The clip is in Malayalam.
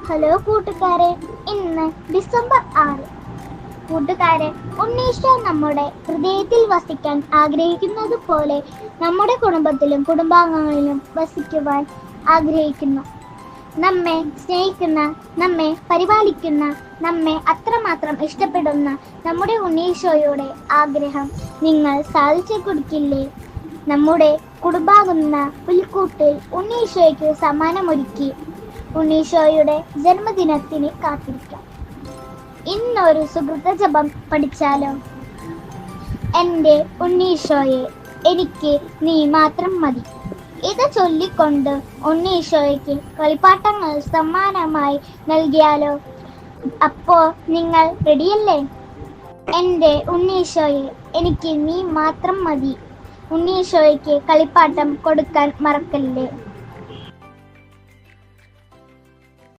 ഹലോ കൂട്ടുകാരെ, ഇന്ന് ഡിസംബർ 6. കൂട്ടുകാരെ, ഉണ്ണീശോ നമ്മുടെ ഹൃദയത്തിൽ വസിക്കാൻ ആഗ്രഹിക്കുന്നത് പോലെ നമ്മുടെ കുടുംബത്തിലും കുടുംബാംഗങ്ങളിലും വസിക്കുവാൻ ആഗ്രഹിക്കുന്നു. നമ്മെ സ്നേഹിക്കുന്ന, നമ്മെ പരിപാലിക്കുന്ന, നമ്മെ അത്രമാത്രം ഇഷ്ടപ്പെടുന്ന നമ്മുടെ ഉണ്ണീശോയുടെ ആഗ്രഹം നിങ്ങൾ സാധിച്ചു കൊടുക്കില്ലേ? നമ്മുടെ കുടുംബാകുന്ന പുൽക്കൂട്ടിൽ ഉണ്ണീശോയ്ക്ക് സമ്മാനമൊരുക്കി ഉണ്ണീശോയുടെ ജന്മദിനത്തിന് കാത്തിരിക്കാം. ഇന്നൊരു സുഹൃത ജപം പഠിച്ചാലോ? എൻ്റെ ഉണ്ണീശോയെ, എനിക്ക് നീ മാത്രം മതി. ഇത് ചൊല്ലിക്കൊണ്ട് ഉണ്ണീശോയ്ക്ക് കളിപ്പാട്ടങ്ങൾ സമ്മാനമായി നൽകിയാലോ? അപ്പോൾ നിങ്ങൾ റെഡിയല്ലേ? എൻ്റെ ഉണ്ണീശോയെ, എനിക്ക് നീ മാത്രം മതി. ഉണ്ണീശോയ്ക്ക് കളിപ്പാട്ടം കൊടുക്കാൻ മറക്കല്ലേ.